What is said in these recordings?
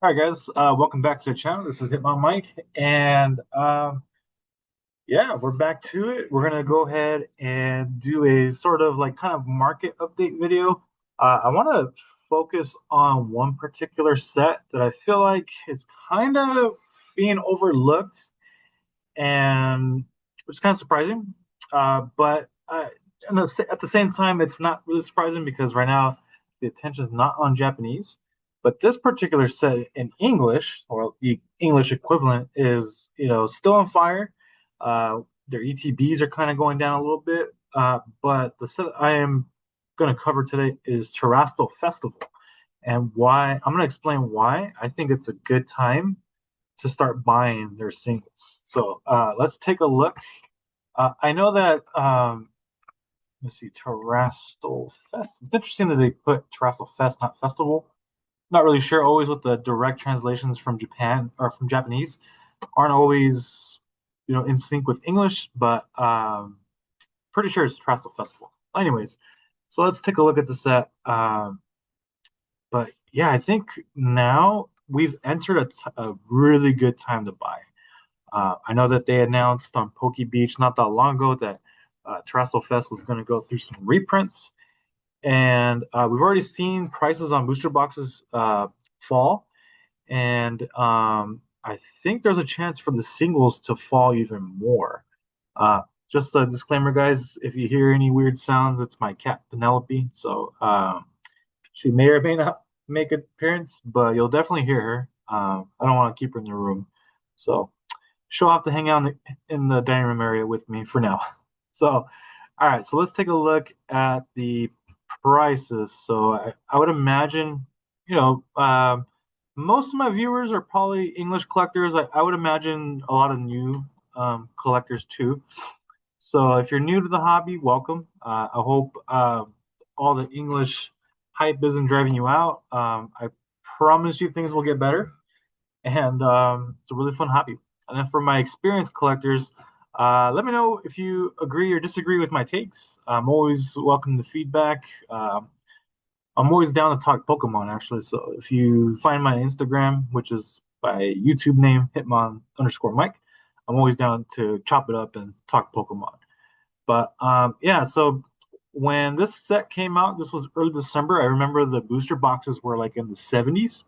All right, guys. Welcome back to the channel. This is Hitmon Mike, and yeah, we're back to it. We're gonna go ahead and do a sort of like kind of market update video. I want to focus on one particular set that I feel like is kind of being overlooked, and which is kind of surprising. But at the same time, it's not really surprising because right now the attention is not on Japanese. But this particular set in English, or the English equivalent, is still on fire. Their ETBs are kind of going down a little bit. But the set I am going to cover today is Terastal Festival, and why I'm going to explain why I think it's a good time to start buying their singles. So let's take a look. I know that let's see, Terastal Fest. It's interesting that they put Terastal Fest, not festival. Not really sure always what the direct translations from Japan or from Japanese aren't always in sync with English, but pretty sure it's Terastal Festival. Anyways, so let's take a look at the set. But yeah, I think now we've entered a really good time to buy. I know that they announced on Poke Beach not that long ago that Terastal Fest was going to go through some reprints, and we've already seen prices on booster boxes fall, and I think there's a chance for the singles to fall even more. Uh, just a disclaimer, guys, if you hear any weird sounds, it's my cat Penelope. So she may or may not make an appearance, but you'll definitely hear her. I don't want to keep her in the room, so she'll have to hang out in the dining room area with me for now. So, all right, so let's take a look at the prices. So I would imagine, you know, most of my viewers are probably English collectors. I would imagine a lot of new collectors too. So if you're new to the hobby, welcome. I hope all the English hype isn't driving you out. I promise you things will get better, and it's a really fun hobby. And then for my experienced collectors, let me know if you agree or disagree with my takes. I'm always welcome to feedback. I'm always down to talk Pokemon, actually. So if you find my Instagram, which is by YouTube name Hitmon_Mike, I'm always down to chop it up and talk Pokemon. But yeah, so when this set came out, this was early December. I remember the booster boxes were like in the 70s,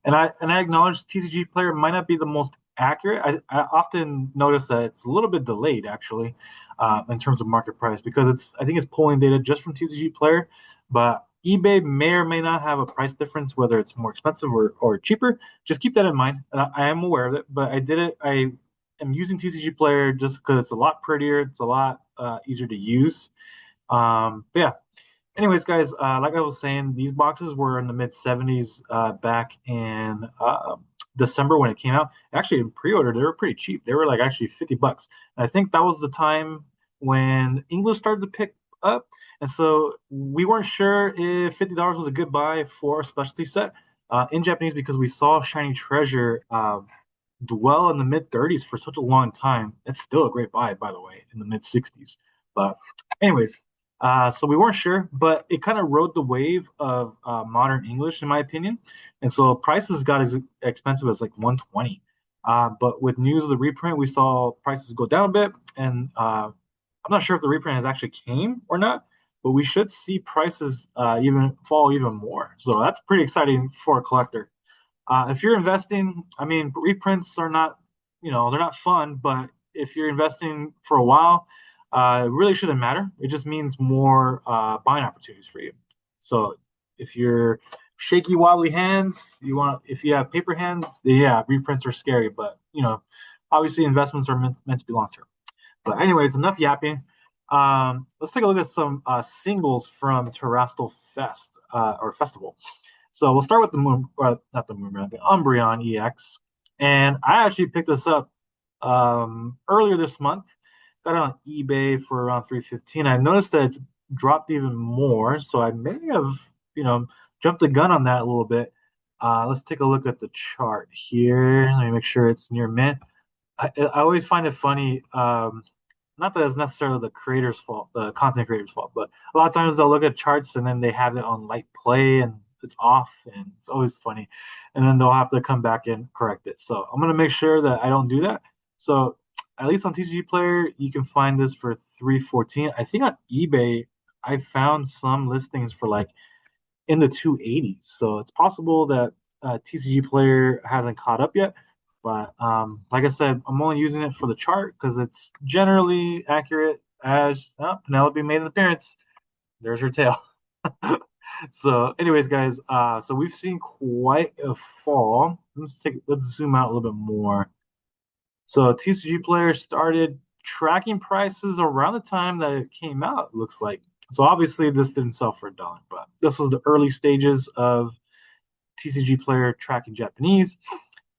and I acknowledge TCG Player might not be the most accurate. I often notice that it's a little bit delayed actually in terms of market price because I think it's pulling data just from TCG Player, but eBay may or may not have a price difference whether it's more expensive or cheaper. Just keep that in mind. I am aware of it, but I am using TCG Player just because it's a lot prettier. It's a lot easier to use. But yeah, anyways, guys, like I was saying, these boxes were in the mid 70s back in December when it came out. Actually, in pre-order, they were pretty cheap. They were like actually $50. And I think that was the time when English started to pick up. And so we weren't sure if $50 was a good buy for a specialty set in Japanese because we saw Shiny Treasure dwell in the mid 30s for such a long time. It's still a great buy, by the way, in the mid 60s. But, anyways, so we weren't sure, but it kind of rode the wave of modern English, in my opinion. And so prices got as expensive as like 120. But with news of the reprint, we saw prices go down a bit. And I'm not sure if the reprint has actually came or not, but we should see prices even fall even more. So that's pretty exciting for a collector. If you're investing, I mean, reprints are not, they're not fun, but if you're investing for a while, it really shouldn't matter. It just means more buying opportunities for you. So if you're shaky, wobbly hands, if you have paper hands, yeah, reprints are scary, but obviously investments are meant to be long term. But anyways, enough yapping. Let's take a look at some singles from Terastal Fest or Festival. So we'll start with the moon, not the Moonbrand, the Umbreon EX. And I actually picked this up earlier this month. Got it on eBay for around 315. I noticed that it's dropped even more, so I may have, jumped the gun on that a little bit. Let's take a look at the chart here. Let me make sure it's near mint. I always find it funny. Not that it's necessarily the creator's fault, the content creator's fault, but a lot of times they'll look at charts and then they have it on light play, and it's off, and it's always funny. And then they'll have to come back and correct it. So I'm gonna make sure that I don't do that. So at least on TCG Player, you can find this for 314. I think on eBay, I found some listings for like in the 280s. So it's possible that TCG Player hasn't caught up yet. But like I said, I'm only using it for the chart because it's generally accurate. As Penelope made an appearance, there's her tail. So, anyways, guys, so we've seen quite a fall. Let's zoom out a little bit more. So TCG Player started tracking prices around the time that it came out, it looks like. So obviously this didn't sell for $1, but this was the early stages of TCG Player tracking Japanese.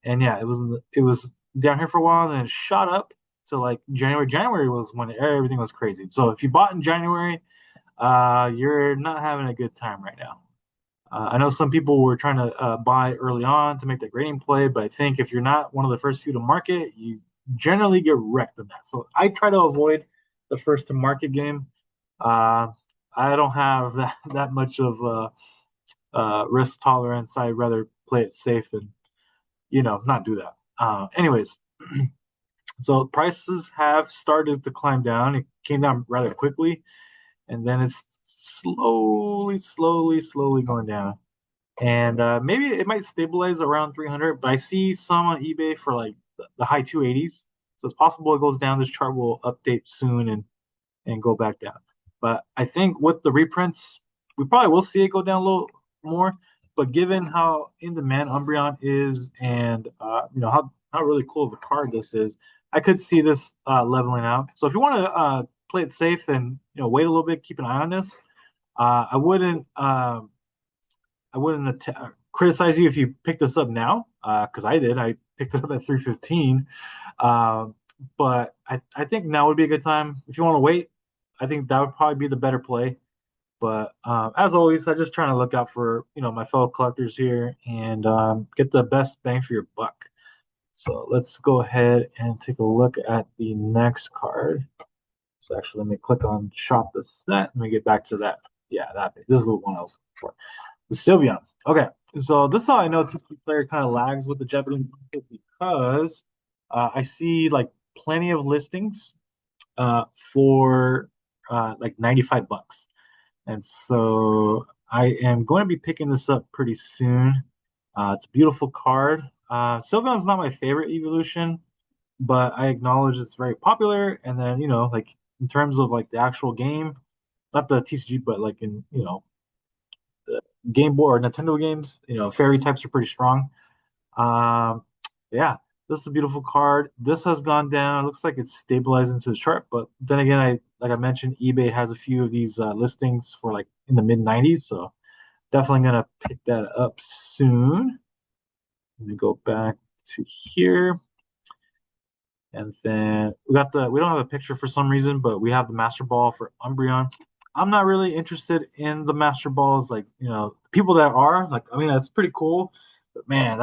And yeah, it was down here for a while, and then it shot up to like January. January was when everything was crazy. So if you bought in January, you're not having a good time right now. I know some people were trying to buy early on to make the grading play, but I think if you're not one of the first few to market, you generally get wrecked in that. So I try to avoid the first to market game. Uh, I don't have that much of risk tolerance. I'd rather play it safe and not do that. Anyways, so prices have started to climb down. It came down rather quickly, and then it's slowly going down. And maybe it might stabilize around 300, but I see some on eBay for like the high 280s. So it's possible it goes down. This chart will update soon and go back down. But I think with the reprints, we probably will see it go down a little more. But given how in demand Umbreon is, and how really cool of a card this is, I could see this leveling out. So if you want to play it safe and wait a little bit, keep an eye on this. I wouldn't. I wouldn't criticize you if you picked this up now, because I did. I picked it up at 315. Uh, but I think now would be a good time. If you want to wait, I think that would probably be the better play. But as always, I just trying to look out for my fellow collectors here and get the best bang for your buck. So let's go ahead and take a look at the next card. So actually, let me click on shop the set. Let me get back to that. Yeah, this is the one I was looking for. The Sylveon. Okay, so this is how I know TCG Player kind of lags with the Japanese market because I see like plenty of listings for like $95. And so I am going to be picking this up pretty soon. It's a beautiful card. Sylveon's not my favorite evolution, but I acknowledge it's very popular. And then, like in terms of like the actual game, not the TCG, but like in, the Game Boy or Nintendo games, fairy types are pretty strong. Um, yeah, this is a beautiful card. This has gone down. It looks like it's stabilized into the chart, but then again, like I mentioned, eBay has a few of these listings for like in the mid 90s, so definitely gonna pick that up soon. Let me go back to here. And then we don't have a picture for some reason, but we have the Master Ball for Umbreon. I'm not really interested in the Master Balls, like, people that are, like, I mean, that's pretty cool. But man,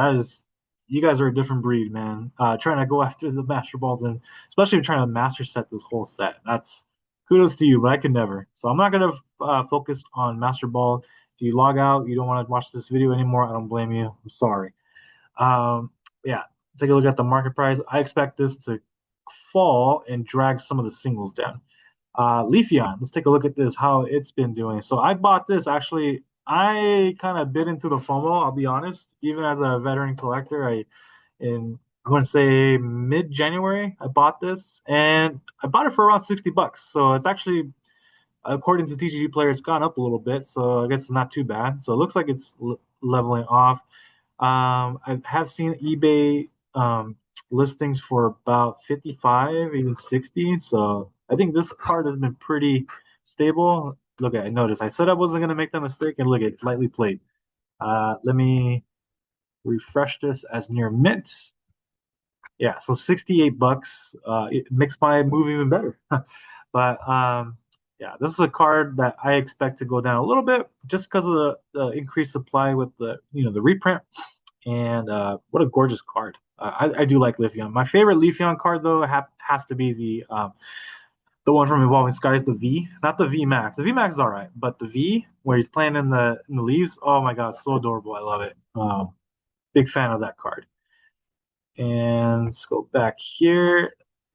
you guys are a different breed, man. Trying to go after the Master Balls and especially trying to master set this whole set. That's kudos to you, but I could never. So I'm not gonna focus on Master Ball. If you log out, you don't want to watch this video anymore, I don't blame you. I'm sorry. Yeah, take a look at the market price. I expect this to fall and drag some of the singles down. Leafeon, let's take a look at this, how it's been doing. So I bought this actually. I kind of bit into the FOMO. I'll be honest. Even as a veteran collector, I'm going to say mid January, I bought this, and I bought it for around $60. So it's actually, according to TCG Player, it's gone up a little bit. So I guess it's not too bad. So it looks like it's leveling off. I have seen eBay listings for about 55, even 60. So I think this card has been pretty stable. Look at it. Notice I said I wasn't going to make that mistake, and look at it, lightly played. Let me refresh this as near mint. Yeah, so $68. It makes my move even better. But yeah, this is a card that I expect to go down a little bit just because of the increased supply with the reprint. And what a gorgeous card. I do like Leafeon. My favorite Leafeon card, though, has to be the The one from Evolving Skies, the V, not the V Max. The V Max is all right, but the V where he's playing in the leaves. Oh my god, so adorable! I love it. Big fan of that card. And let's go back here.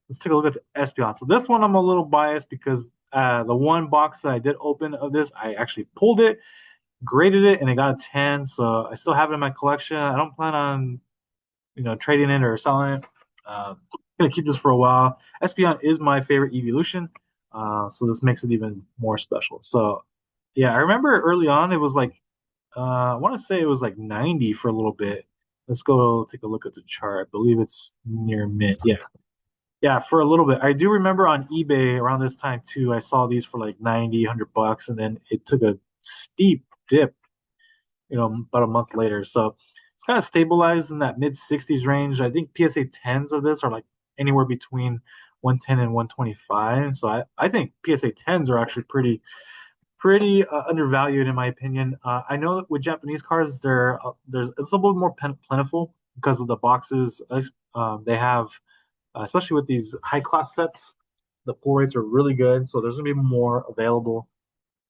Let's take a look at the Espeon. So this one I'm a little biased because the one box that I did open of this, I actually pulled it, graded it, and it got a 10. So I still have it in my collection. I don't plan on trading it or selling it. I'm gonna keep this for a while. Espeon is my favorite evolution, so this makes it even more special. So yeah, I remember early on it was like I want to say it was like 90 for a little bit. Let's go take a look at the chart. I believe it's near mint. Yeah, yeah, for a little bit. I do remember on eBay around this time too. I saw these for like 90, $100, and then it took a steep dip about a month later. So it's kind of stabilized in that mid 60s range. I think PSA 10s of this are like anywhere between 110 and 125. So I think PSA 10s are actually pretty undervalued in my opinion. I know that with Japanese cards, there's it's a little bit more plentiful because of the boxes they have, especially with these high class sets. The pull rates are really good, so there's gonna be more available.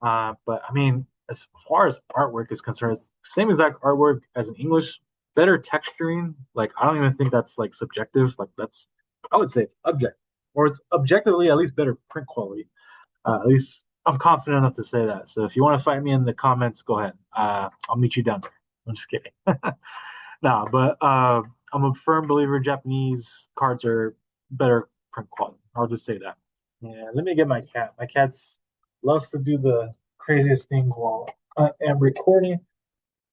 But I mean, as far as artwork is concerned, it's same exact artwork as in English, better texturing. Like I don't even think that's like subjective. Like that's I would say it's objective, or it's objectively at least better print quality. At least I'm confident enough to say that. So if you want to fight me in the comments, go ahead. I'll meet you down there. I'm just kidding. Nah, but I'm a firm believer Japanese cards are better print quality. I'll just say that. Yeah, let me get my cat. My cat's loves to do the craziest things while I am recording.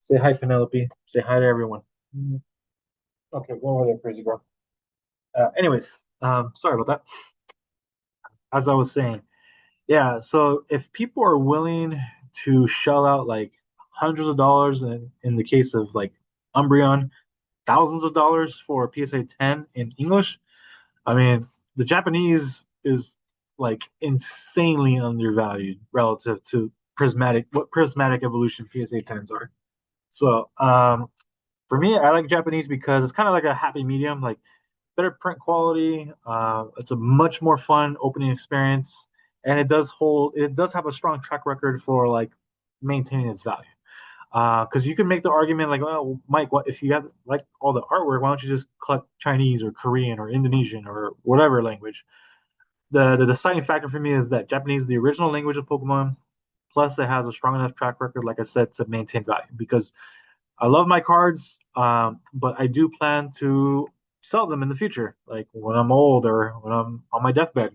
Say hi, Penelope. Say hi to everyone. Mm. Okay, go over there, crazy girl. Anyways, sorry about that. As I was saying, yeah. So if people are willing to shell out like hundreds of dollars, in the case of like Umbreon, thousands of dollars for a PSA 10 in English, I mean, the Japanese is like insanely undervalued relative to prismatic evolution PSA 10s are. So for me, I like Japanese because it's kind of like a happy medium, like better print quality. It's a much more fun opening experience, and it does have a strong track record for like maintaining its value. Because you can make the argument like, well, Mike, what if you have like all the artwork? Why don't you just collect Chinese or Korean or Indonesian or whatever language? The deciding factor for me is that Japanese is the original language of Pokemon. Plus, it has a strong enough track record, like I said, to maintain value. Because I love my cards, but I do plan to sell them in the future, like when I'm old or when I'm on my deathbed.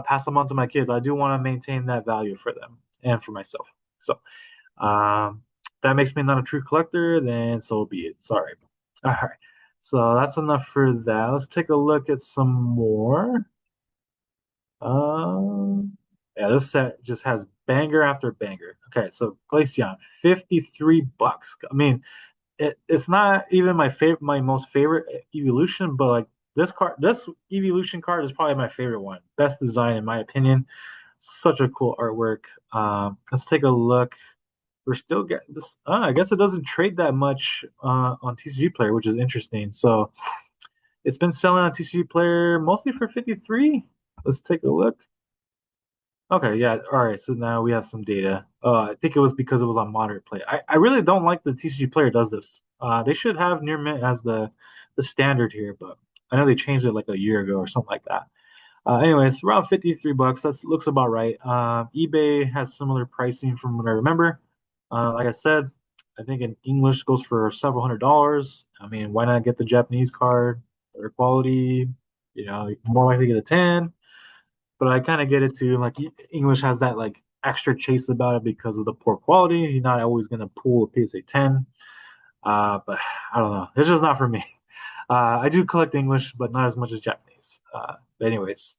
Pass them on to my kids. I do want to maintain that value for them and for myself. So um, that makes me not a true collector, then so be it. Sorry. All right. So that's enough for that. Let's take a look at some more. Yeah, this set just has banger after banger. Okay, so Glaceon, $53. I mean, it's not even my most favorite evolution, but like this evolution card is probably my favorite one. Best design in my opinion. Such a cool artwork. Let's take a look. We're still getting this. I guess it doesn't trade that much on TCG Player, which is interesting. So it's been selling on TCG Player mostly for 53. Let's take a look. Okay, yeah, all right. So now we have some data. I think it was because it was on moderate play. I really don't like the TCG Player does this. They should have near mint as the standard here, but I know they changed it like a year ago or something like that. Anyways, around $53. That looks about right. eBay has similar pricing from what I remember. Like I said, I think in English goes for several $100s. I mean, why not get the Japanese card? Better quality, you're more likely to get a 10. But I kind of get it too. Like English has that like extra chase about it because of the poor quality. You're not always gonna pull a PSA 10. But I don't know. It's just not for me. I do collect English, but not as much as Japanese. But anyways,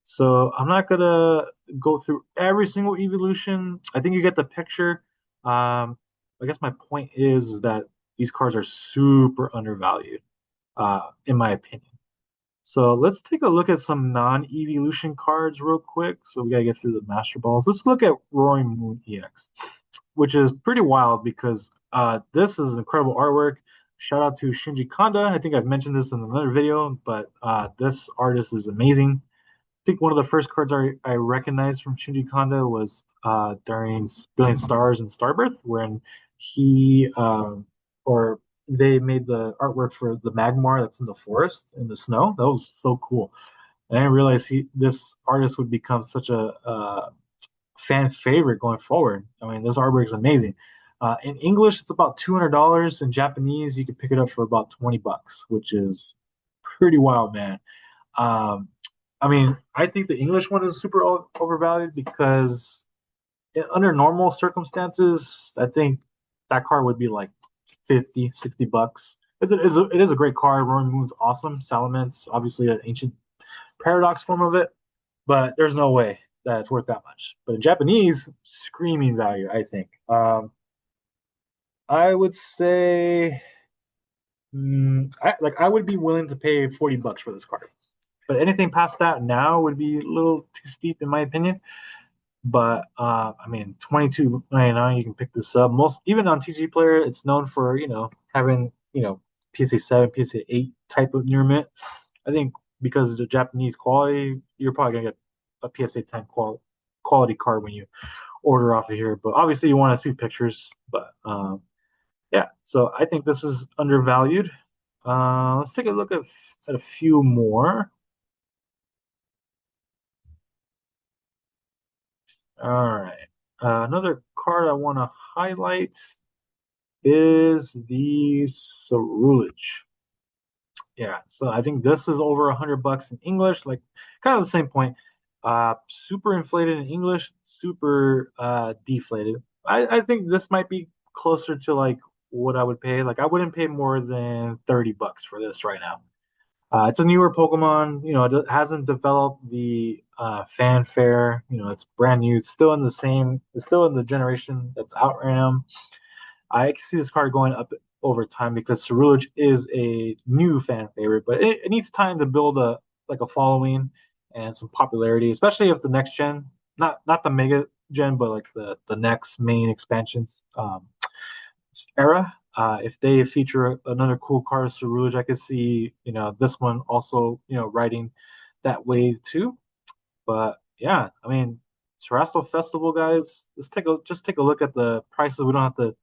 so I'm not gonna go through every single evolution. I think you get the picture. I guess my point is that these cards are super undervalued, in my opinion. So let's take a look at some non-evolution cards real quick. So we gotta get through the Master Balls. Let's look at Roaring Moon EX, which is pretty wild because this is incredible artwork. Shout out to Shinji Kanda. I think I've mentioned this in another video, but this artist is amazing. think one of the first cards I recognized from Shinji Kondo was during Billion Stars and Starbirth, when he or they made the artwork for the Magmar that's in the forest in the snow. That was so cool. And I didn't realize this artist would become such a fan favorite going forward. I mean, this artwork is amazing. In English, it's about $200. In Japanese, you can pick it up for about $20, which is pretty wild, man. Um, I mean, I think the English one is super overvalued because under normal circumstances, I think that card would be like 50, $60. It is a great card. Roaring Moon's awesome. Salamence, obviously an ancient paradox form of it, but there's no way that it's worth that much. But in Japanese, screaming value, I think. I would say, I would be willing to pay $40 for this card. But anything past that now would be a little too steep in my opinion. But I mean, 22.99, you can pick this up. Most even on TCG Player, it's known for having PSA 7, PSA 8 type of near mint. I think because of the Japanese quality, you're probably gonna get a PSA 10 quality card when you order off of here. But obviously, you want to see pictures. But yeah, so I think this is undervalued. Let's take a look at a few more. All right. Another card I want to highlight is the Cerulege. Yeah, so I think this is over $100 in English, like kind of the same point. Super inflated in English, super deflated. I think this might be closer to like what I would pay. Like I wouldn't pay more than $30 for this right now. It's a newer Pokemon. It hasn't developed the fanfare. It's brand new. It's still in the same. It's still in the generation that's out right now. I can see this card going up over time because Cerulege is a new fan favorite, but it needs time to build a following and some popularity, especially if the next gen, not the mega gen, but like the next main expansions era. If they feature another cool card of Cerulege, I could see this one also riding that wave too. But yeah, I mean, Terastal Festival guys, just take a look at the prices. We don't have to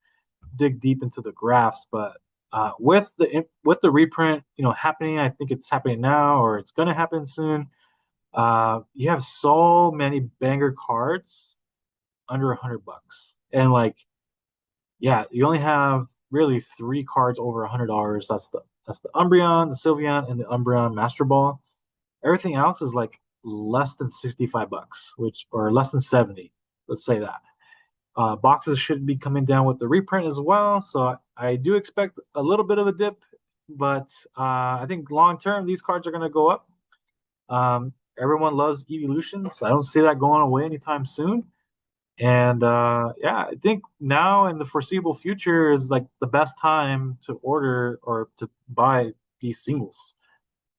dig deep into the graphs, but with the reprint, happening. I think it's happening now, or it's gonna happen soon. You have so many banger cards under $100, and like, yeah, you only have really three cards over $100. That's the Umbreon, the Sylveon, and the Umbreon Master Ball. Everything else is like less than $65, or less than 70. Let's say that. Boxes should be coming down with the reprint as well, so I do expect a little bit of a dip, but I think long term these cards are going to go up. Everyone loves evolutions. I don't see that going away anytime soon. And yeah, I think now in the foreseeable future is like the best time to order or to buy these singles.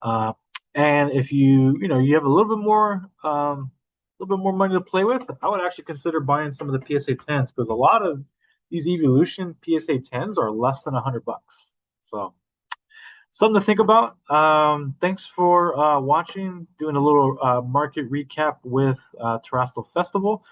Uh, and if you have a little bit more money to play with, I would actually consider buying some of the PSA 10s because a lot of these Evolution PSA 10s are less than $100. So something to think about. Thanks for watching, doing a little market recap with Terastal Festival.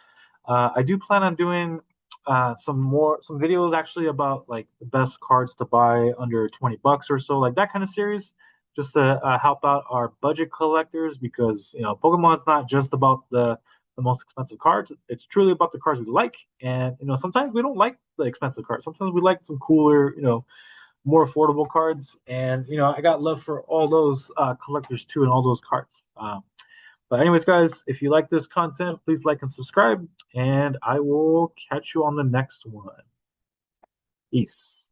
I do plan on doing some videos actually about like the best cards to buy under $20 or so, like that kind of series, just to help out our budget collectors because Pokemon's not just about the most expensive cards. It's truly about the cards we like, and sometimes we don't like the expensive cards. Sometimes we like some cooler, more affordable cards, and I got love for all those collectors too, and all those cards. But anyways, guys, if you like this content, please like and subscribe, and I will catch you on the next one. Peace.